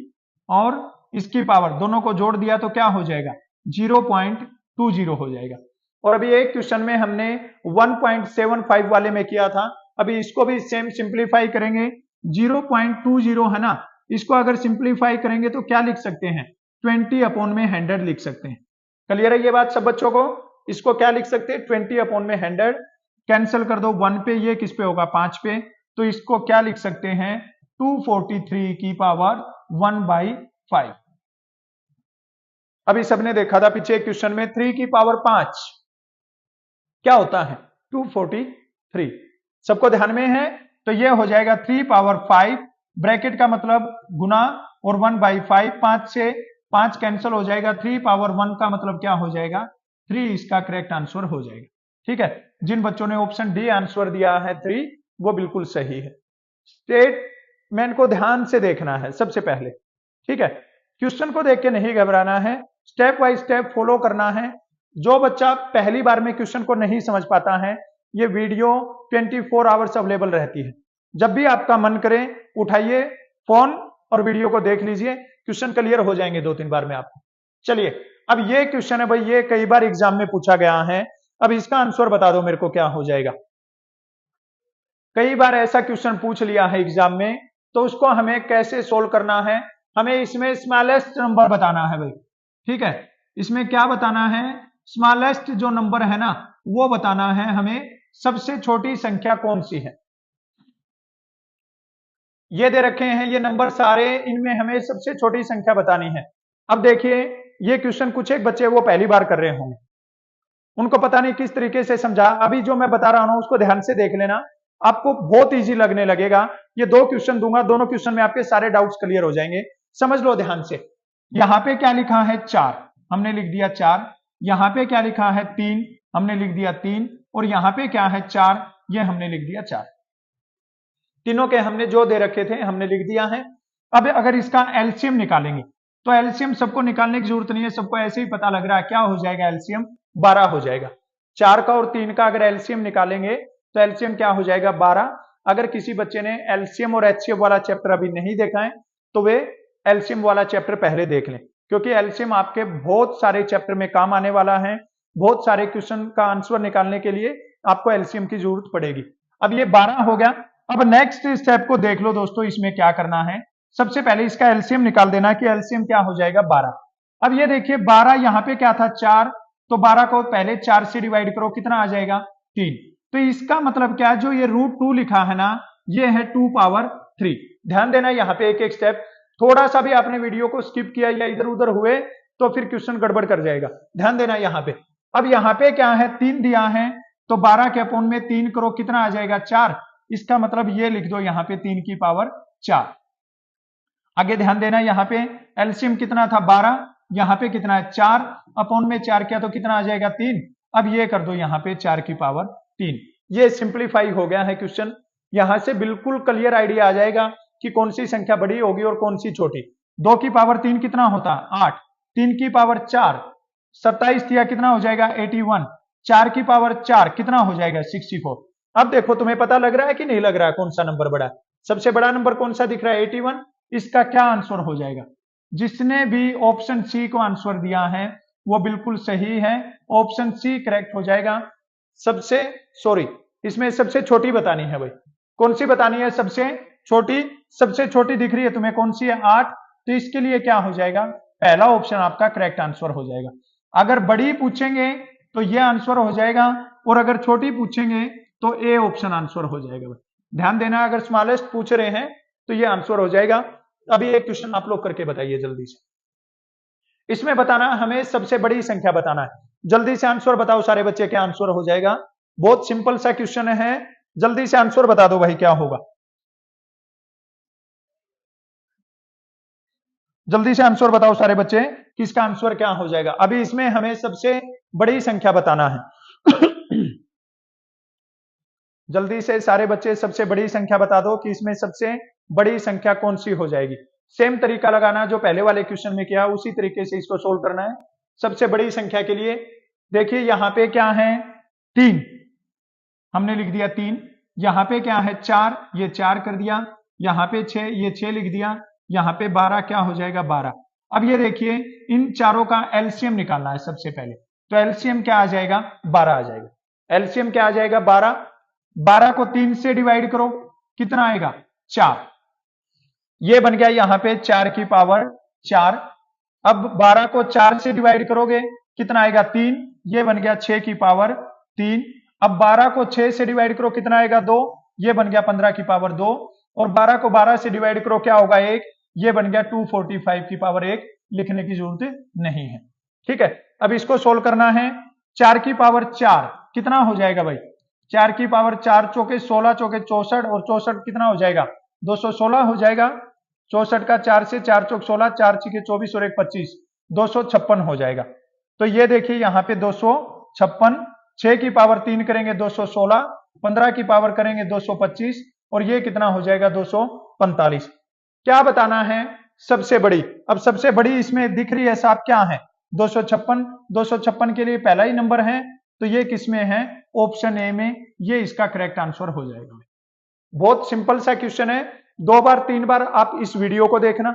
और इसकी पावर दोनों को जोड़ दिया तो क्या हो जाएगा 0.20 हो जाएगा। और अभी एक क्वेश्चन में हमने 1.75 वाले में किया था, अभी इसको भी सेम सिंप्लीफाई करेंगे। 0.20 है ना, इसको अगर सिंप्लीफाई करेंगे तो क्या लिख सकते हैं 20/100 लिख सकते हैं। क्लियर है ये बात सब बच्चों को। इसको क्या लिख सकते हैं 20/100, कैंसिल कर दो 1 पे, ये किस पे होगा 5 पे, तो इसको क्या लिख सकते हैं 243 की पावर 1/5। अभी सबने देखा था पीछे क्वेश्चन में 3 की पावर 5 क्या होता है 243, सबको ध्यान में है। तो ये हो जाएगा 3 पावर 5 ब्रैकेट का मतलब गुना और 1/5, 5 से 5 कैंसिल हो जाएगा, 3 पावर 1 का मतलब क्या हो जाएगा 3, इसका करेक्ट आंसर हो जाएगा। ठीक है, जिन बच्चों ने ऑप्शन डी आंसर दिया है 3 वो बिल्कुल सही है। स्टेटमेंट को ध्यान से देखना है सबसे पहले, ठीक है, क्वेश्चन को देख के नहीं घबराना है, स्टेप बाय स्टेप फॉलो करना है। जो बच्चा पहली बार में क्वेश्चन को नहीं समझ पाता है, ये वीडियो 24 आवर्स अवेलेबल रहती है। जब भी आपका मन करे उठाइए फोन और वीडियो को देख लीजिए, क्वेश्चन क्लियर हो जाएंगे 2-3 बार में आपको। चलिए अब ये क्वेश्चन है भाई, ये कई बार एग्जाम में पूछा गया है। अब इसका आंसर बता दो मेरे को क्या हो जाएगा। कई बार ऐसा क्वेश्चन पूछ लिया है एग्जाम में, तो उसको हमें कैसे सोल्व करना है, हमें इसमें स्मॉलेस्ट नंबर बताना है भाई। ठीक है, इसमें क्या बताना है, स्मॉलेस्ट जो नंबर है ना वो बताना है हमें। सबसे छोटी संख्या कौन सी है, ये दे रखे हैं ये नंबर सारे, इनमें हमें सबसे छोटी संख्या बतानी है। अब देखिए ये क्वेश्चन कुछ एक बच्चे वो पहली बार कर रहे होंगे, उनको पता नहीं किस तरीके से समझा। अभी जो मैं बता रहा हूं उसको ध्यान से देख लेना, आपको बहुत इजी लगने लगेगा। ये 2 क्वेश्चन दूंगा, दोनों क्वेश्चन में आपके सारे डाउट्स क्लियर हो जाएंगे। समझ लो ध्यान से। यहां पे क्या लिखा है 4, हमने लिख दिया 4। यहां पे क्या लिखा है 3, हमने लिख दिया 3। और यहां पे क्या है 4, ये हमने लिख दिया 4। तीनों के हमने जो दे रखे थे हमने लिख दिया है। अब अगर इसका एलसीएम निकालेंगे, तो एलसीएम सबको निकालने की जरूरत नहीं है, सबको ऐसे ही पता लग रहा है क्या हो जाएगा, एलसीएम 12 हो जाएगा। 4 का और 3 का अगर एलसीएम निकालेंगे तो एलसीएम क्या हो जाएगा 12। अगर किसी बच्चे ने एलसीएम और एचसीएफ वाला चैप्टर अभी नहीं देखा है तो वे एलसीएम वाला चैप्टर पहले देख लें, क्योंकि एलसीएम आपके बहुत सारे चैप्टर में काम आने वाला है। बहुत सारे क्वेश्चन का आंसर निकालने के लिए आपको एलसीएम की जरूरत पड़ेगी। अब ये 12 हो गया। अब नेक्स्ट स्टेप को देख लो दोस्तों, इसमें क्या करना है, सबसे पहले इसका एलसीएम निकाल देना कि एलसीएम क्या हो जाएगा 12। अब ये देखिए 12 यहां पे क्या था 4, तो 12 को पहले 4 से डिवाइड करो, कितना आ जाएगा 3। तो इसका मतलब क्या, जो ये √2 लिखा है ना ये है 2 पावर 3। ध्यान देना यहाँ पे एक एक स्टेप, थोड़ा सा भी आपने वीडियो को स्किप किया या इधर उधर हुए तो फिर क्वेश्चन गड़बड़ कर जाएगा। ध्यान देना यहाँ पे। अब यहाँ पे क्या है 3 दिया है, तो 12 के अपॉन में 3 करो, कितना आ जाएगा 4। इसका मतलब ये लिख दो यहाँ पे 3 की पावर 4। आगे ध्यान देना यहाँ पे एलसीएम कितना था 12, यहाँ पे कितना है 4, अपॉन में 4 किया तो कितना आ जाएगा 3। अब ये कर दो यहाँ पे 4 की पावर 3। ये सिंप्लीफाई हो गया है क्वेश्चन। यहां से बिल्कुल क्लियर आइडिया आ जाएगा कि कौन सी संख्या बड़ी होगी और कौन सी छोटी। 2 की पावर 3 कितना होता है 8, 3 की पावर 4 27 दिया, कितना हो जाएगा 81, 4 की पावर 4 कितना हो जाएगा 64। अब देखो तुम्हें पता लग रहा है कि नहीं लग रहा है कौन सा नंबर बड़ा है, सबसे बड़ा नंबर कौन सा दिख रहा है 81। इसका क्या आंसर हो जाएगा, जिसने भी ऑप्शन सी को आंसर दिया है वो बिल्कुल सही है, ऑप्शन सी करेक्ट हो जाएगा। सबसे सॉरी इसमें सबसे छोटी बतानी है भाई, कौन सी बतानी है सबसे छोटी, सबसे छोटी दिख रही है तुम्हें कौन सी है 8, तो इसके लिए क्या हो जाएगा पहला ऑप्शन आपका करेक्ट आंसर हो जाएगा। अगर बड़ी पूछेंगे तो ये आंसर हो जाएगा, और अगर छोटी पूछेंगे तो ए ऑप्शन आंसर हो जाएगा भाई। ध्यान देना, अगर स्मॉलेस्ट पूछ रहे हैं तो ये आंसर हो जाएगा। अभी एक क्वेश्चन आप लोग करके बताइए जल्दी से, इसमें बताना हमें सबसे बड़ी संख्या बताना है। जल्दी से आंसर बताओ सारे बच्चे, क्या आंसर हो जाएगा। बहुत सिंपल सा क्वेश्चन है, जल्दी से आंसर बता दो भाई क्या होगा, जल्दी से आंसर बताओ सारे बच्चे कि इसका आंसर क्या हो जाएगा। अभी इसमें हमें सबसे बड़ी संख्या बताना है। जल्दी से सारे बच्चे सबसे बड़ी संख्या बता दो कि इसमें सबसे बड़ी संख्या कौन सी हो जाएगी। सेम तरीका लगाना जो पहले वाले क्वेश्चन में किया उसी तरीके से इसको सोल्व करना है। सबसे बड़ी संख्या के लिए देखिए यहाँ पे क्या है 3, हमने लिख दिया 3। यहाँ पे क्या है 4, ये 4 कर दिया। यहाँ पे 6, ये 6 लिख दिया। यहाँ पे 12 क्या हो जाएगा 12। अब ये देखिए इन चारों का एलसीएम निकालना है सबसे पहले, तो एलसीएम क्या आ जाएगा 12 आ जाएगा। एलसीएम क्या आ जाएगा 12। 12 को 3 से डिवाइड करो, कितना आएगा 4। ये बन गया यहाँ पे 4 की पावर 4। अब 12 को 4 से डिवाइड करोगे कितना आएगा 3, ये बन गया 6 की पावर 3। अब 12 को 6 से डिवाइड करो कितना आएगा 2, ये बन गया 15 की पावर 2। और 12 को 12 से डिवाइड करो क्या होगा 1, ये बन गया 245 की पावर 1। लिखने की जरूरत नहीं है, ठीक है। अब इसको सोल्व करना है। 4 की पावर 4 कितना हो जाएगा भाई, 4 की पावर 4 चौके 16 चौके 64, और 64 कितना हो जाएगा 216 हो जाएगा। 64 का 4 से 4 चौक 16, 4 छीके 24 और 1 25, 256 हो जाएगा। तो ये देखिए यहाँ पे 256, 6 की पावर 3 करेंगे 216, 15 की पावर करेंगे 225, और ये कितना हो जाएगा 245। क्या बताना है सबसे बड़ी। अब सबसे बड़ी इसमें दिख रही है साहब क्या है 256। 256 के लिए पहला ही नंबर है, तो ये किसमें है ऑप्शन ए में, ये इसका करेक्ट आंसर हो जाएगा। बहुत सिंपल सा क्वेश्चन है, 2 बार 3 बार आप इस वीडियो को देखना,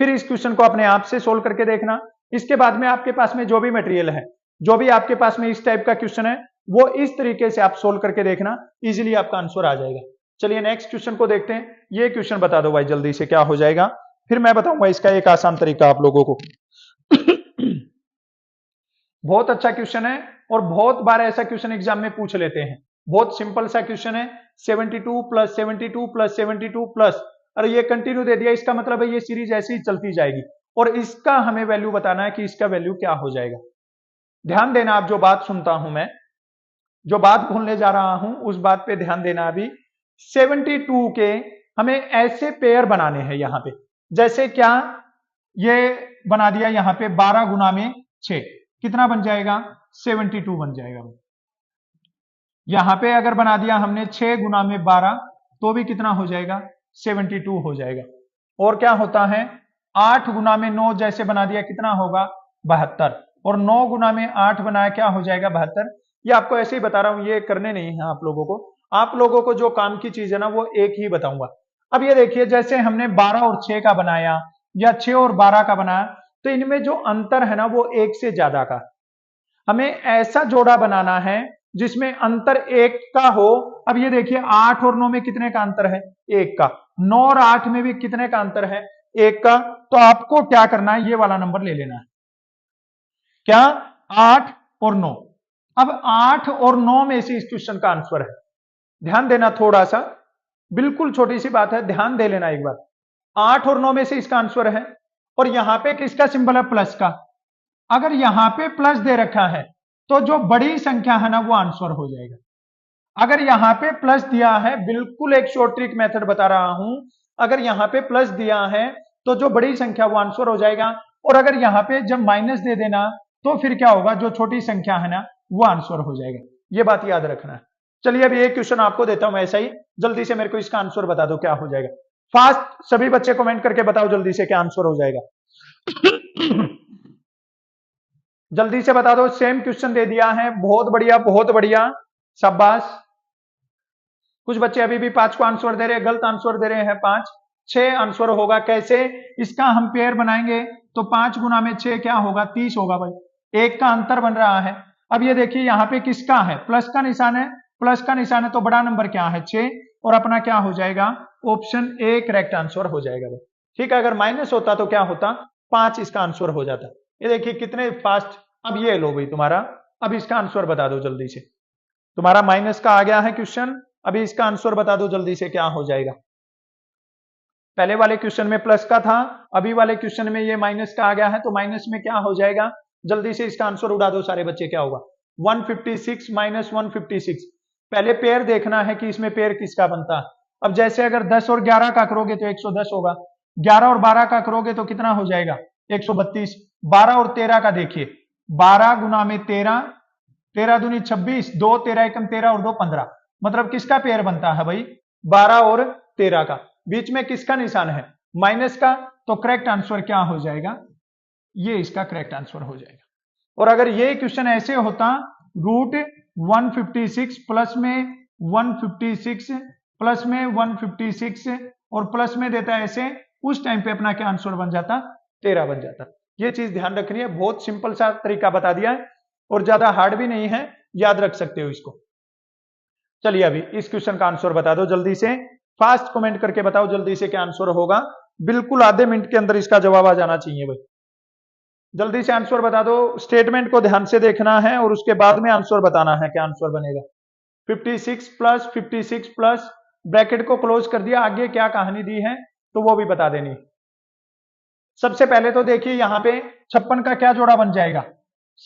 फिर इस क्वेश्चन को अपने आप से सोल्व करके देखना। इसके बाद में आपके पास में जो भी मटेरियल है, जो भी आपके पास में इस टाइप का क्वेश्चन है, वो इस तरीके से आप सोल्व करके देखना, इजीली आपका आंसर आ जाएगा। चलिए नेक्स्ट क्वेश्चन को देखते हैं। ये क्वेश्चन बता दो भाई जल्दी से क्या हो जाएगा, फिर मैं बताऊंगा इसका एक आसान तरीका आप लोगों को। बहुत अच्छा क्वेश्चन है और बहुत बार ऐसा क्वेश्चन एग्जाम में पूछ लेते हैं। बहुत सिंपल सा क्वेश्चन है, 72 प्लस 72 प्लस 72 प्लस, और ये कंटिन्यू दे दिया, इसका मतलब है ये सीरीज ऐसे ही चलती जाएगी और इसका हमें वैल्यू बताना है कि इसका वैल्यू क्या हो जाएगा। ध्यान देना, आप जो बात सुनता हूं मैं, जो बात बोलने जा रहा हूं उस बात पे ध्यान देना। अभी 72 के हमें ऐसे पेयर बनाने हैं यहां पे, जैसे क्या ये बना दिया यहां पे 12 गुना में 6, कितना बन जाएगा 72 बन जाएगा। यहां पे अगर बना दिया हमने 6 गुना में 12 तो भी कितना हो जाएगा 72 हो जाएगा। और क्या होता है 8 गुना में 9 जैसे बना दिया कितना होगा 72, और 9 गुना में 8 बनाया क्या हो जाएगा 72। ये आपको ऐसे ही बता रहा हूं, ये करने नहीं है आप लोगों को, आप लोगों को जो काम की चीज है ना वो एक ही बताऊंगा। अब ये देखिए जैसे हमने 12 और 6 का बनाया या 6 और 12 का बनाया, तो इनमें जो अंतर है ना वो एक से ज्यादा का, हमें ऐसा जोड़ा बनाना है जिसमें अंतर एक का हो। अब ये देखिए 8 और 9 में कितने का अंतर है एक का, 9 और 8 में भी कितने का अंतर है एक का। तो आपको क्या करना है, ये वाला नंबर ले लेना है, क्या 8 और 9। अब 8 और 9 में से इस क्वेश्चन का आंसर है, ध्यान देना थोड़ा सा, बिल्कुल छोटी सी बात है, ध्यान दे लेना एक बार। 8 और 9 में से इसका आंसर है, और यहां पे किसका सिंबल है प्लस का। अगर यहां पे प्लस दे रखा है तो जो बड़ी संख्या है ना वो आंसर हो जाएगा। अगर यहां पे प्लस दिया है, बिल्कुल एक शॉर्ट ट्रिक मेथड बता रहा हूं, अगर यहां पे प्लस दिया है तो जो बड़ी संख्या वो आंसर हो जाएगा, और अगर यहां पे जब माइनस दे देना तो फिर क्या होगा, जो छोटी संख्या है ना वो आंसर हो जाएगा। ये बात याद रखना है। चलिए अब एक क्वेश्चन आपको देता हूं ऐसा ही, जल्दी से मेरे को इसका आंसर बता दो क्या हो जाएगा। फास्ट सभी बच्चे कमेंट करके बताओ जल्दी से क्या आंसर हो जाएगा। जल्दी से बता दो, सेम क्वेश्चन दे दिया है, बहुत बढ़िया बहुत बढ़िया, शाबाश। कुछ बच्चे अभी भी 5 को आंसर दे रहे हैं, गलत आंसर दे रहे हैं 5, 6 आंसर होगा। कैसे, इसका हम पेयर बनाएंगे तो 5 गुना में 6 क्या होगा 30 होगा भाई, एक का अंतर बन रहा है। अब ये देखिए यहाँ पे किसका है, प्लस का निशान है, प्लस का निशान है तो बड़ा नंबर क्या है 6, और अपना क्या हो जाएगा ऑप्शन ए करेक्ट आंसर हो जाएगा भाई। ठीक है, अगर माइनस होता तो क्या होता 5 इसका आंसर हो जाता। ये देखिए कितने फास्ट। अब ये लो भाई तुम्हारा, अब इसका आंसर बता दो जल्दी से, तुम्हारा माइनस का आ गया है क्वेश्चन, अभी इसका आंसर बता दो जल्दी से क्या हो जाएगा। पहले वाले क्वेश्चन में प्लस का था, अभी वाले क्वेश्चन में ये माइनस का आ गया है, तो माइनस में क्या हो जाएगा, जल्दी से इसका आंसर उड़ा दो सारे बच्चे, क्या होगा 156 माइनस 156। पहले पेयर देखना है कि इसमें पेयर किसका बनता है। अब जैसे अगर 10 और 11 का करोगे तो 110 होगा, 11 और 12 का करोगे तो कितना हो जाएगा 132, 12 और 13 का देखिए 12 गुना में 13, 13 दूनी 26, 2 13 एकम 13 और 2 15, मतलब किसका पेयर बनता है भाई 12 और 13 का। बीच में किसका निशान है माइनस का, तो करेक्ट आंसर क्या हो जाएगा, ये इसका करेक्ट आंसर हो जाएगा। और अगर ये क्वेश्चन ऐसे होता रूट 156 प्लस में 156 प्लस में 156 और प्लस में देता है ऐसे, उस टाइम पे अपना क्या आंसर बन जाता 13 बन जाता। ये चीज ध्यान रखनी है, बहुत सिंपल सा तरीका बता दिया है और ज्यादा हार्ड भी नहीं है, याद रख सकते हो इसको। चलिए अभी इस क्वेश्चन का आंसर बता दो जल्दी से, फास्ट कमेंट करके बताओ जल्दी से क्या आंसर होगा, बिल्कुल आधे मिनट के अंदर इसका जवाब आ जाना चाहिए भाई। जल्दी से आंसर बता दो, स्टेटमेंट को ध्यान से देखना है और उसके बाद में आंसर बताना है क्या आंसर बनेगा। 56 प्लस ब्रैकेट को क्लोज कर दिया, आगे क्या कहानी दी है तो वो भी बता देनी। सबसे पहले तो देखिए यहां पे 56 का क्या जोड़ा बन जाएगा,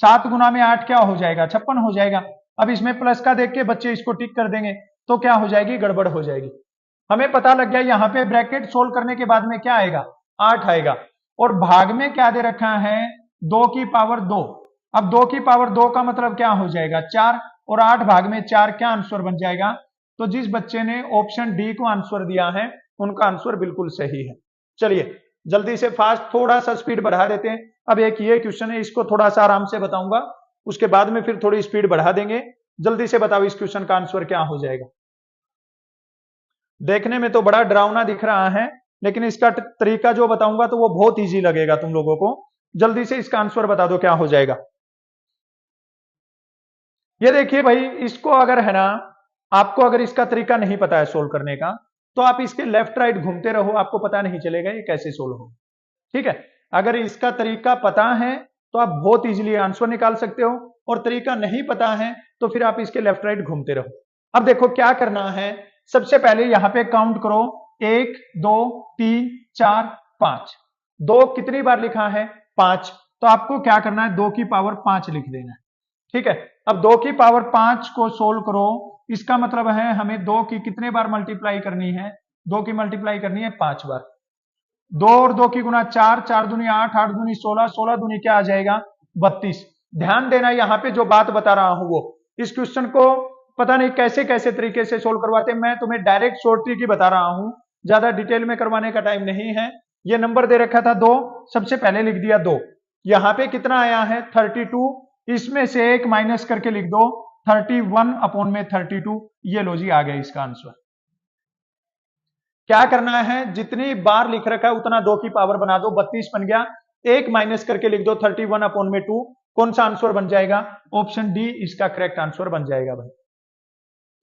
7 गुना में 8 क्या हो जाएगा 56 हो जाएगा। अब इसमें प्लस का देख के बच्चे इसको टिक कर देंगे तो क्या हो जाएगी गड़बड़ हो जाएगी। हमें पता लग गया यहाँ पे ब्रैकेट सोल्व करने के बाद में क्या आएगा 8 आएगा, और भाग में क्या दे रखा है 2 की पावर 2। अब 2 की पावर 2 का मतलब क्या हो जाएगा 4, और 8 भाग में 4 क्या आंसर बन जाएगा। तो जिस बच्चे ने ऑप्शन डी को आंसर दिया है उनका आंसर बिल्कुल सही है। चलिए जल्दी से फास्ट थोड़ा सा स्पीड बढ़ा देते हैं। अब एक ये क्वेश्चन है, इसको थोड़ा सा आराम से बताऊंगा, उसके बाद में फिर थोड़ी स्पीड बढ़ा देंगे। जल्दी से बताओ इस क्वेश्चन का आंसर क्या हो जाएगा। देखने में तो बड़ा डरावना दिख रहा है, लेकिन इसका तरीका जो बताऊंगा तो वो बहुत इजी लगेगा तुम लोगों को, जल्दी से इसका आंसर बता दो क्या हो जाएगा। ये देखिए भाई, इसको अगर है ना, आपको अगर इसका तरीका नहीं पता है सोल्व करने का, तो आप इसके लेफ्ट राइट घूमते रहो, आपको पता नहीं चलेगा ये कैसे सोल्व हो। ठीक है, अगर इसका तरीका पता है तो आप बहुत इजीली आंसर निकाल सकते हो, और तरीका नहीं पता है तो फिर आप इसके लेफ्ट राइट घूमते रहो। अब देखो क्या करना है, सबसे पहले यहां पे काउंट करो, 1 2 3 4 5। 2 कितनी बार लिखा है? 5। तो आपको क्या करना है, 2 की पावर 5 लिख देना है। ठीक है, अब 2 की पावर 5 को सोल्व करो, इसका मतलब है हमें 2 की कितने बार मल्टीप्लाई करनी है? 2 की मल्टीप्लाई करनी है 5 बार। 2 और 2 की गुना 4, 4 दूनी 8, 8 दूनी 16, 16 दूनी क्या आ जाएगा? 32। ध्यान देना यहाँ पे जो बात बता रहा हूं वो, इस क्वेश्चन को पता नहीं कैसे कैसे तरीके से सोल्व करवाते हैं, मैं तुम्हें डायरेक्ट शॉर्ट ट्रिक ही बता रहा हूं, ज्यादा डिटेल में करवाने का टाइम नहीं है। ये नंबर दे रखा था 2, सबसे पहले लिख दिया 2। यहाँ पे कितना आया है? 32। इसमें से 1 माइनस करके लिख दो 31 अपॉन में 32। ये लो जी, आ गया इसका आंसर। क्या करना है, जितनी बार लिख रखा है उतना 2 की पावर बना दो, 32 बन गया। 1 माइनस करके लिख दो 31 अपॉन में 2। कौन सा आंसर बन जाएगा? ऑप्शन डी इसका करेक्ट आंसर बन जाएगा भाई।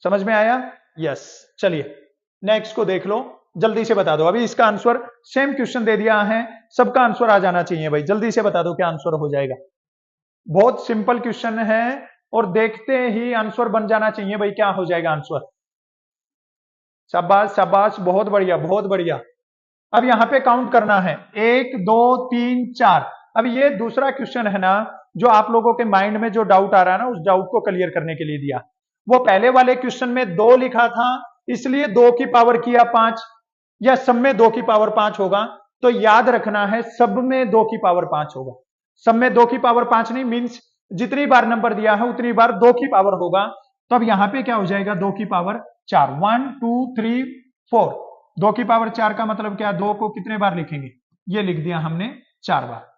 समझ में आया? यस। चलिए नेक्स्ट को देख लो, जल्दी से बता दो। अभी इसका आंसर सेम क्वेश्चन दे दिया है, सबका आंसर आ जाना चाहिए भाई, जल्दी से बता दो क्या आंसर हो जाएगा। बहुत सिंपल क्वेश्चन है और देखते ही आंसर बन जाना चाहिए भाई, क्या हो जाएगा आंसर। शाबाश शाबाश, बहुत बढ़िया बहुत बढ़िया। अब यहां पे काउंट करना है, 1 2 3 4। अब ये दूसरा क्वेश्चन है ना, जो आप लोगों के माइंड में जो डाउट आ रहा है ना, उस डाउट को क्लियर करने के लिए दिया। वो पहले वाले क्वेश्चन में 2 लिखा था, इसलिए 2 की पावर किया 5, या सब में 2 की पावर 5 होगा, तो याद रखना है सब में 2 की पावर 5 होगा। सब में 2 की पावर 5 नहीं, मीन्स जितनी बार नंबर दिया है उतनी बार 2 की पावर होगा। तो अब यहां पे क्या हो जाएगा? 2 की पावर 4, 1 2 3 4। 2 की पावर 4 का मतलब क्या? 2 को कितने बार लिखेंगे? ये लिख दिया हमने 4 बार।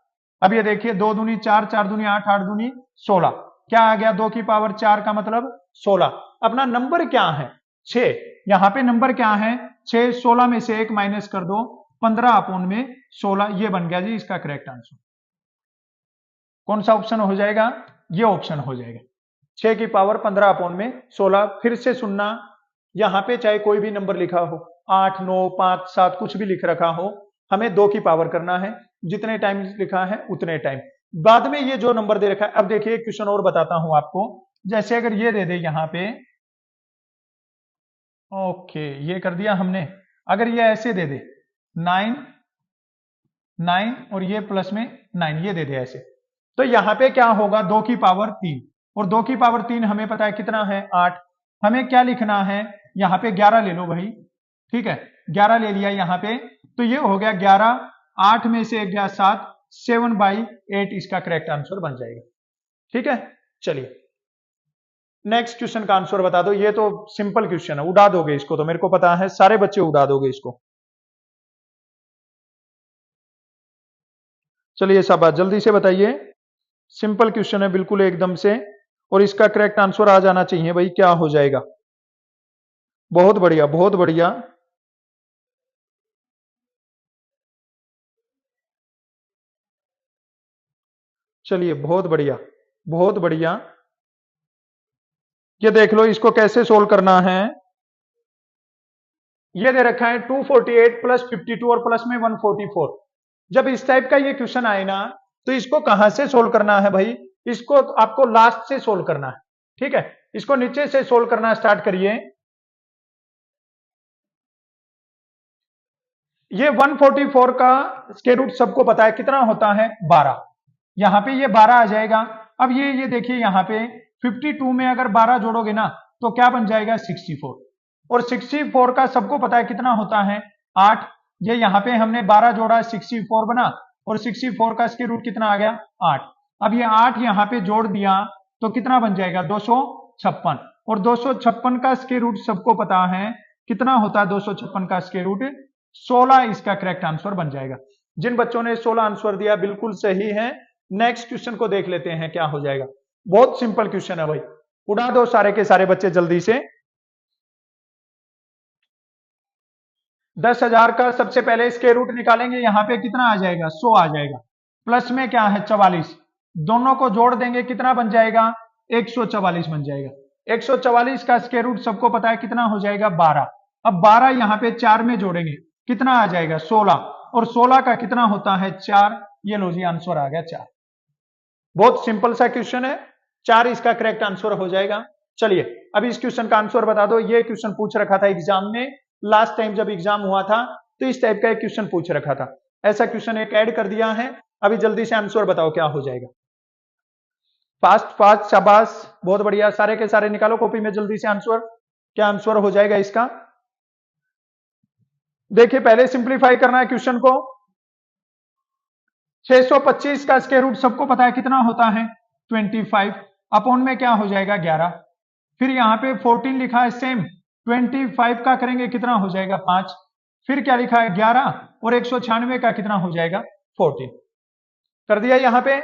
अब ये देखिए, 2 दूनी 4, 4 दूनी 8, 8 दूनी 16। क्या आ गया? 2 की पावर 4 का मतलब 16। अपना नंबर क्या है? 6। यहां पे नंबर क्या है? 6। 16 में से 1 माइनस कर दो, 15 अपॉन में 16। ये बन गया जी इसका करेक्ट आंसर। कौन सा ऑप्शन हो जाएगा? ये ऑप्शन हो जाएगा, 6 की पावर 15 अपॉन में 16। फिर से सुनना, यहां पे चाहे कोई भी नंबर लिखा हो, 8 9 5 7 कुछ भी लिख रखा हो, हमें 2 की पावर करना है, जितने टाइम लिखा है उतने टाइम। बाद में ये जो नंबर दे रखा है, अब देखिए क्वेश्चन और बताता हूं आपको। जैसे अगर ये दे दे यहां पे, ओके ये कर दिया हमने। अगर ये ऐसे दे दे 9 9 और ये प्लस में 9, ये दे दे ऐसे, तो यहां पे क्या होगा? 2 की पावर 3, और 2 की पावर 3 हमें पता है कितना है? 8। हमें क्या लिखना है? यहां पे 11 ले लो भाई। ठीक है, 11 ले लिया यहां पे, तो ये हो गया 11। 8 में से 1 गया 7, 7/8 इसका करेक्ट आंसर बन जाएगा। ठीक है, चलिए नेक्स्ट क्वेश्चन का आंसर बता दो। ये तो सिंपल क्वेश्चन है, उड़ा दोगे इसको, तो मेरे को पता है सारे बच्चे उड़ा दोगे इसको। चलिए शाबाश, जल्दी से बताइए। सिंपल क्वेश्चन है बिल्कुल एकदम से, और इसका करेक्ट आंसर आ जाना चाहिए भाई, क्या हो जाएगा? बहुत बढ़िया बहुत बढ़िया। चलिए बहुत बढ़िया बहुत बढ़िया। ये देख लो इसको कैसे सोल्व करना है। ये दे रखा है 248 प्लस 52 और प्लस में 144। जब इस टाइप का ये क्वेश्चन आए ना, तो इसको कहां से सोल्व करना है भाई? इसको आपको लास्ट से सोल्व करना है। ठीक है, इसको नीचे से सोल्व करना स्टार्ट करिए। ये 144 का स्क्वायर रूट सबको पता है कितना होता है? 12। यहां पे ये 12 आ जाएगा। अब ये देखिए यहां पे 52 में अगर 12 जोड़ोगे ना, तो क्या बन जाएगा? 64। और 64 का सबको पता है कितना होता है? 8। ये यहां पे हमने 12 जोड़ा, 64 बना, और 64 का स्क्वायर रूट कितना आ गया? 8। अब ये 8 यहां पे जोड़ दिया तो कितना बन जाएगा? 256। और 256 का स्क्वायर रूट सबको पता है कितना होता है? 256 का स्क्वायर रूट 16 इसका करेक्ट आंसर बन जाएगा। जिन बच्चों ने 16 आंसर दिया बिल्कुल सही है। नेक्स्ट क्वेश्चन को देख लेते हैं क्या हो जाएगा। बहुत सिंपल क्वेश्चन है भाई, उड़ा दो सारे के सारे बच्चे जल्दी से। 10,000 का सबसे पहले स्क्वायर रूट निकालेंगे, यहां पे कितना आ जाएगा? 100 आ जाएगा। प्लस में क्या है 44, दोनों को जोड़ देंगे कितना बन जाएगा 144 बन जाएगा। 144 का स्क्वायर रूट सबको पता है कितना हो जाएगा 12। अब 12 यहां पे 4 में जोड़ेंगे कितना आ जाएगा 16, और 16 का कितना होता है 4। ये लो जी आंसर आ गया 4। बहुत सिंपल सा क्वेश्चन है, 4 इसका करेक्ट आंसर हो जाएगा। चलिए अब इस क्वेश्चन का आंसर बता दो। ये क्वेश्चन पूछ रखा था एग्जाम में, लास्ट टाइम जब एग्जाम हुआ था तो इस टाइप का एक क्वेश्चन पूछ रखा था। ऐसा क्वेश्चन एक ऐड कर दिया है। अभी जल्दी से आंसर बताओ क्या हो जाएगा। फास्ट फास्ट, शाबाश, बहुत बढ़िया, सारे के सारे निकालो कॉपी में जल्दी से आंसर। क्या आंसर हो जाएगा इसका? देखिए पहले सिंप्लीफाई करना है क्वेश्चन को। 625 का स्क्वायर रूट सबको पता है कितना होता है 25, अपॉन में क्या हो जाएगा 11। फिर यहां पे 14 लिखा है सेम, 25 का करेंगे कितना हो जाएगा 5। फिर क्या लिखा है 11, और 196 का कितना हो जाएगा 14। कर दिया यहां पे।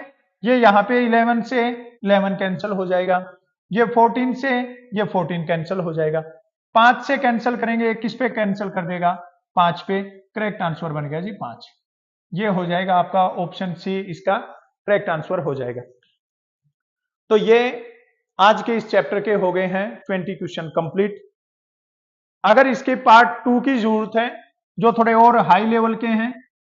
ये यहां पे 11 से 11 कैंसिल हो जाएगा, ये 14 से ये 14 कैंसिल हो जाएगा, 5 से कैंसिल करेंगे, किस पे कैंसिल कर देगा 5 पे। करेक्ट आंसर बन गया जी 5। ये हो जाएगा आपका ऑप्शन सी, इसका करेक्ट आंसर हो जाएगा। तो ये आज के इस चैप्टर के हो गए हैं 20 क्वेश्चन कंप्लीट। अगर इसके पार्ट 2 की जरूरत है जो थोड़े और हाई लेवल के हैं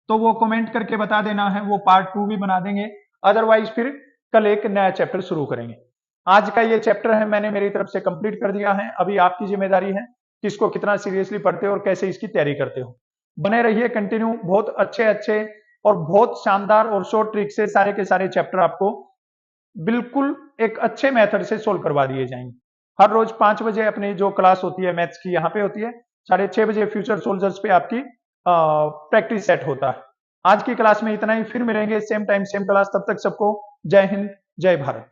तो वो कमेंट करके बता देना है, वो पार्ट 2 भी बना देंगे। अदरवाइज फिर कल एक नया चैप्टर शुरू करेंगे। आज का ये चैप्टर है मैंने मेरी तरफ से कंप्लीट कर दिया है। अभी आपकी जिम्मेदारी है कि इसको कितना सीरियसली पढ़ते हो और कैसे इसकी तैयारी करते हो। बने रहिए कंटिन्यू, बहुत अच्छे अच्छे और बहुत शानदार और शॉर्ट ट्रिक से सारे के सारे चैप्टर आपको बिल्कुल एक अच्छे मेथड से सोल्व करवा दिए जाएंगे। हर रोज 5 बजे अपनी जो क्लास होती है मैथ्स की यहाँ पे होती है, 6:30 बजे फ्यूचर सोल्जर्स पे आपकी प्रैक्टिस सेट होता है। आज की क्लास में इतना ही, फिर मिलेंगे सेम टाइम सेम क्लास। तब तक सबको जय हिंद, जय भारत।